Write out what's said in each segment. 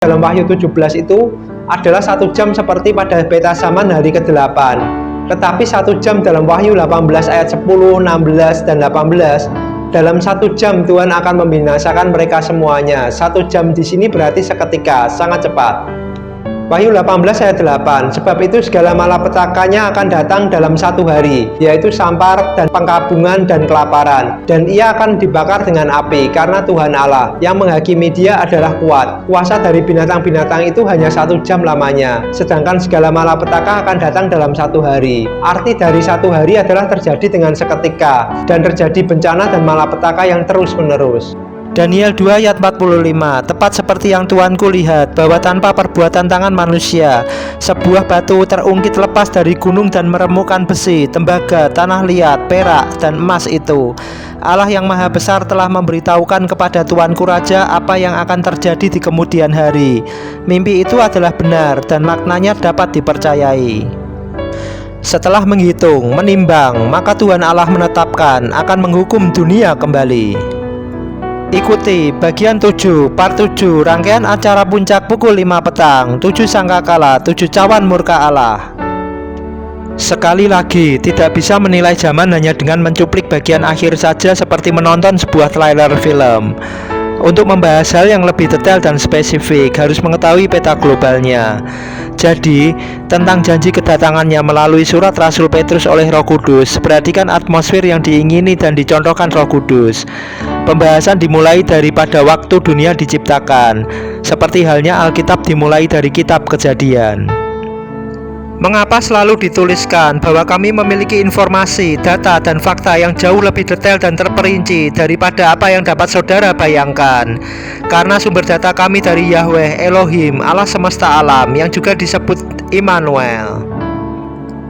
dalam Wahyu 17 itu adalah 1 jam seperti pada beta zaman hari ke-8. Tetapi 1 jam dalam Wahyu 18 ayat 10, 16, dan 18, dalam 1 jam Tuhan akan membinasakan mereka semuanya. 1 jam di sini berarti seketika, sangat cepat. Wahyu 18 ayat 8, sebab itu segala malapetakannya akan datang dalam 1 hari, yaitu sampar dan pengkabungan dan kelaparan, dan ia akan dibakar dengan api, karena Tuhan Allah yang menghakimi dia adalah kuat. Kuasa dari binatang-binatang itu hanya 1 jam lamanya, sedangkan segala malapetaka akan datang dalam 1 hari. Arti dari 1 hari adalah terjadi dengan seketika, dan terjadi bencana dan malapetaka yang terus-menerus. Daniel 2 ayat 45, tepat seperti yang Tuanku lihat, bahwa tanpa perbuatan tangan manusia, sebuah batu terungkit lepas dari gunung dan meremukkan besi, tembaga, tanah liat, perak, dan emas itu. Allah yang maha besar telah memberitahukan kepada Tuanku Raja apa yang akan terjadi di kemudian hari. Mimpi itu adalah benar dan maknanya dapat dipercayai. Setelah menghitung, menimbang, maka Tuhan Allah menetapkan akan menghukum dunia kembali. Ikuti bagian 7, part 7, rangkaian acara puncak pukul 5 petang, 7 sangkakala, 7 cawan murka Allah. Sekali lagi, tidak bisa menilai zaman hanya dengan mencuplik bagian akhir saja seperti menonton sebuah trailer film. Untuk membahas hal yang lebih detail dan spesifik, harus mengetahui peta globalnya. Jadi, tentang janji kedatangannya melalui surat Rasul Petrus oleh Roh Kudus, perhatikan atmosfer yang diingini dan dicontohkan Roh Kudus. Pembahasan dimulai daripada waktu dunia diciptakan, seperti halnya Alkitab dimulai dari kitab Kejadian. Mengapa selalu dituliskan bahwa kami memiliki informasi, data, dan fakta yang jauh lebih detail dan terperinci daripada apa yang dapat saudara bayangkan? Karena sumber data kami dari Yahweh, Elohim, Allah semesta alam, yang juga disebut Immanuel.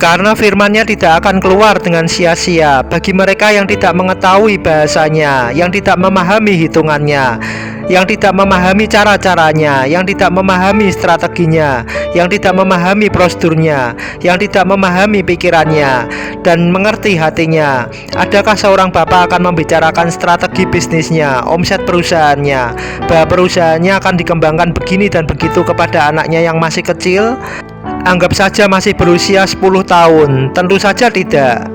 Karena firman-Nya tidak akan keluar dengan sia-sia bagi mereka yang tidak mengetahui bahasanya, yang tidak memahami hitungannya, yang tidak memahami cara-caranya, yang tidak memahami strateginya, yang tidak memahami prosedurnya, yang tidak memahami pikirannya, dan mengerti hatinya. Adakah seorang bapak akan membicarakan strategi bisnisnya, omset perusahaannya, bahwa perusahaannya akan dikembangkan begini dan begitu kepada anaknya yang masih kecil? Anggap saja masih berusia 10 tahun, tentu saja tidak.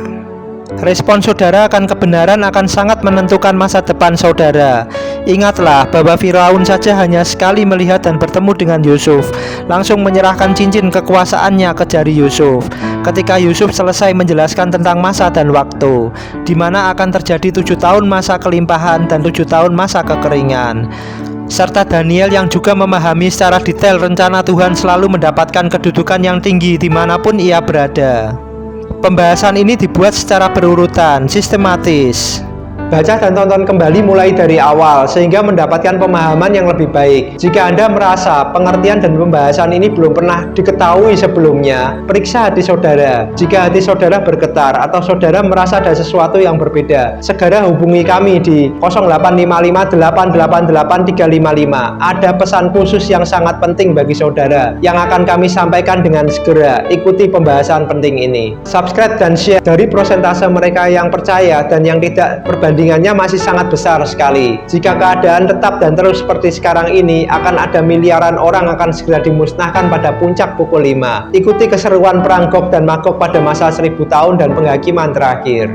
Respon saudara akan kebenaran akan sangat menentukan masa depan saudara. Ingatlah bahwa Firaun saja hanya sekali melihat dan bertemu dengan Yusuf, langsung menyerahkan cincin kekuasaannya ke jari Yusuf. Ketika Yusuf selesai menjelaskan tentang masa dan waktu, di mana akan terjadi 7 tahun masa kelimpahan dan 7 tahun masa kekeringan. Serta Daniel yang juga memahami secara detail rencana Tuhan selalu mendapatkan kedudukan yang tinggi dimanapun ia berada. Pembahasan ini dibuat secara berurutan, sistematis. Baca dan tonton kembali mulai dari awal sehingga mendapatkan pemahaman yang lebih baik. Jika Anda merasa pengertian dan pembahasan ini belum pernah diketahui sebelumnya, periksa hati saudara. Jika hati saudara bergetar atau saudara merasa ada sesuatu yang berbeda, segera hubungi kami di 0855888355. Ada pesan khusus yang sangat penting bagi saudara yang akan kami sampaikan dengan segera. Ikuti pembahasan penting ini. Subscribe dan share. Dari persentase mereka yang percaya dan yang tidak berbandingannya masih sangat besar sekali. Jika keadaan tetap dan terus seperti sekarang ini, akan ada miliaran orang akan segera dimusnahkan pada puncak pukul 5. Ikuti keseruan perang Gog dan Magog pada masa 1000 tahun dan penghakiman terakhir.